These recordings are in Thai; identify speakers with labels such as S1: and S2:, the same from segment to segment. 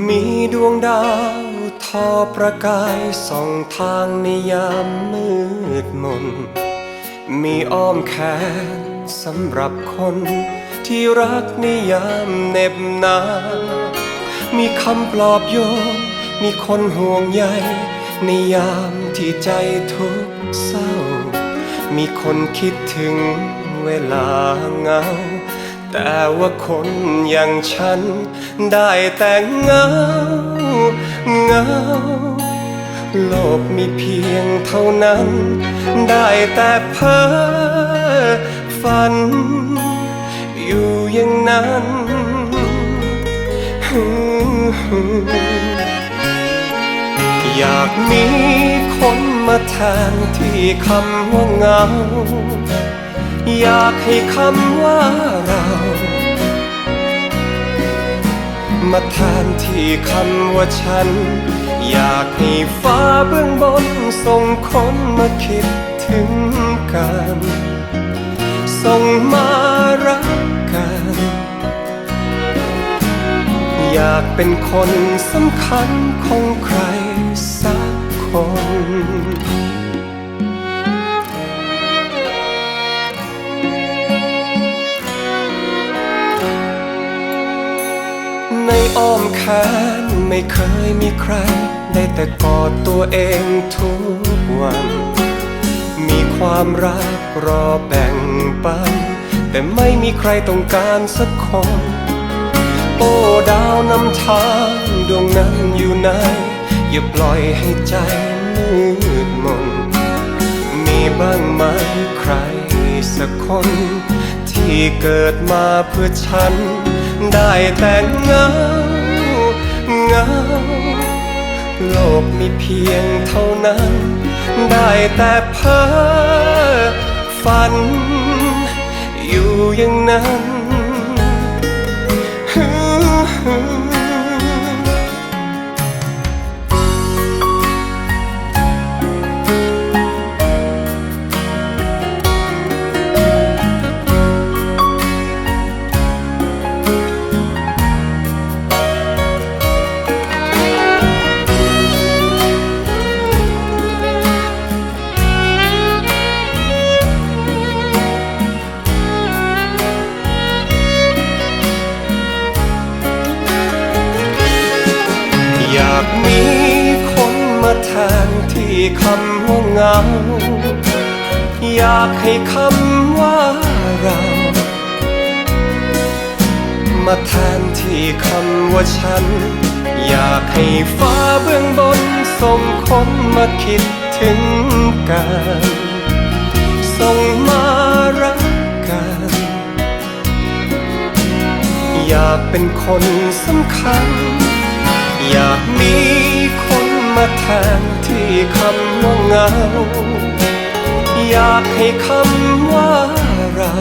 S1: มีดวงดาวทอประกายส่องทางในยามมืดมนมีอ้อมแขนสำหรับคนที่รักในยามเหน็บหนาวมีคำปลอบโยนมีคนห่วงใยในยามที่ใจทุกข์เศร้ามีคนคิดถึงเวลาเหงาแต่ว่าคนอย่างฉันได้แต่เหงาเหงาโลกมีเพียงเท่านั้นได้แต่เพ้อฝันอยู่อย่างนั้นอยากมีคนมาแทนที่คำว่าเหงาอยากให้คำว่าเรามาแทนที่คำว่าฉันอยากให้ฟ้าเบื้องบนส่งคนมาคิดถึงกันส่งมารักกันอยากเป็นคนสำคัญของใครสักคนในอ้อมแขนไม่เคยมีใครได้แต่กอดตัวเองทุกวันมีความรักรอแบ่งปันแต่ไม่มีใครต้องการสักคนโอ้ดาวนำทางดวงนั้นอยู่ไหนอย่าปล่อยให้ใจมืดมนมีบ้างไหมใครสักคนที่เกิดมาเพื่อฉันได้แต่เหงาเหงาโลกมีเพียงเท่านั้นได้แต่เพ้อฝันอยู่อย่างนั้นอยากมีคนมาแทนที่คำว่าเหงาอยากให้คำว่าเรามาแทนที่คำว่าฉันอยากให้ฟ้าเบื้องบนส่งคนมาคิดถึงกันส่งมารักกันอยากเป็นคนสำคัญอยากมีคนมาแทนที่คำว่าเหงาอยากให้คำว่าเรา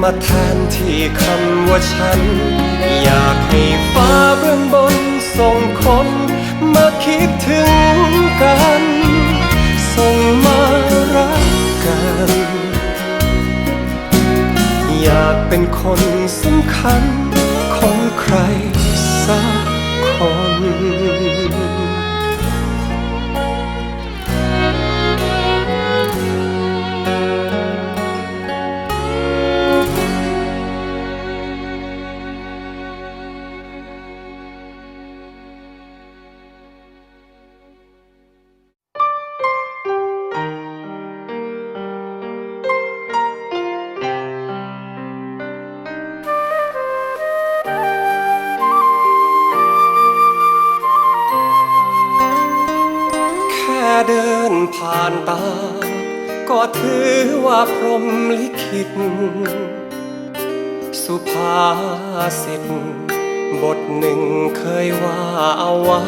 S1: มาแทนที่คำว่าฉันอยากให้ฟ้าเบื้องบนส่งคนมาคิดถึงกันส่งมารักกันอยากเป็นคนสำคัญของใครสักคนเดินผ่านตาก็ถือว่าพรหมลิขิตสุภาษิตบทหนึ่งเคยว่าเอาไว้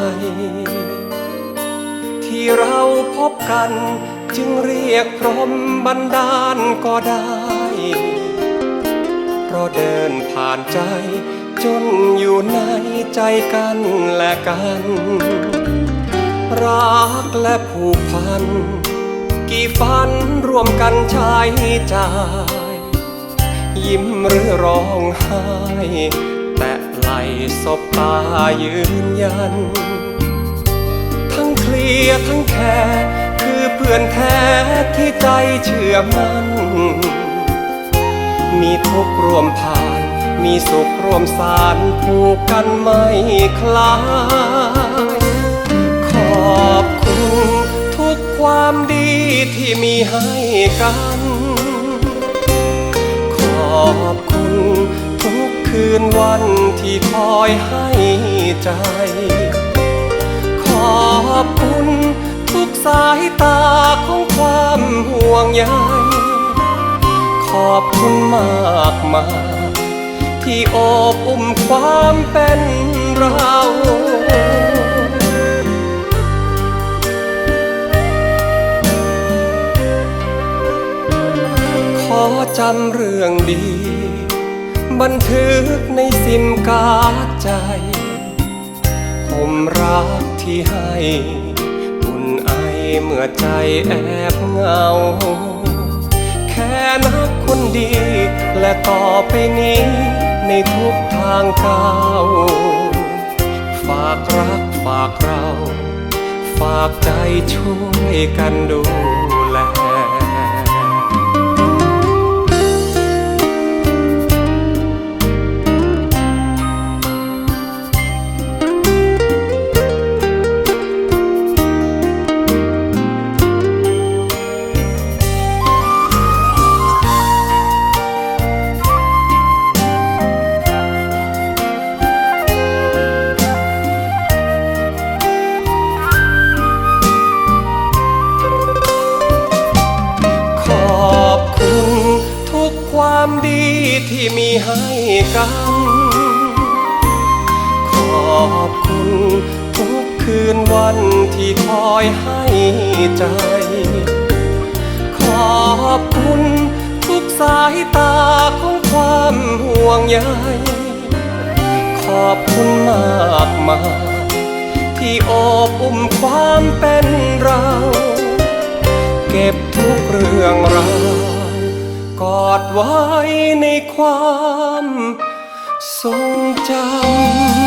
S1: ที่เราพบกันจึงเรียกพรหมบันดาลก็ได้เพราะเดินผ่านใจจนอยู่ในใจกันและกันรักและผูกพันกี่ฝันร่วมกันใช้จ่ายยิ้มหรือร้องไห้แต่ปล สบตายืนยันทั้งเคลียร์ทั้งแค่คือเพื่อนแท้ที่ใจเชื่อมั่นมีทุกข์ร่วมผ่านมีสุขร่วมสารผูกกันไม่คลายขอบคุณทุกความดีที่มีให้กันขอบคุณทุกคืนวันที่คอยให้ใจขอบคุณทุกสายตาของความห่วงใยขอบคุณมากมายที่โอบอุ้มความเป็นเราขอจำเรื่องดีบันทึกในซิมการ์ดใจผมรักที่ให้อุ่นไอเมื่อใจแอบเหงาแค่นักคนดีและต่อไปนี้ในทุกทางก้าวฝากรักฝากเราฝากใจช่วยกันดูแลความดีที่มีให้กันขอบคุณทุกคืนวันที่คอยให้ใจขอบคุณทุกสายตาของความห่วงใยขอบคุณมากมายที่โอบอุ้มความเป็นเราเก็บทุกเรื่องราวกอดไว้ในความทรงจำ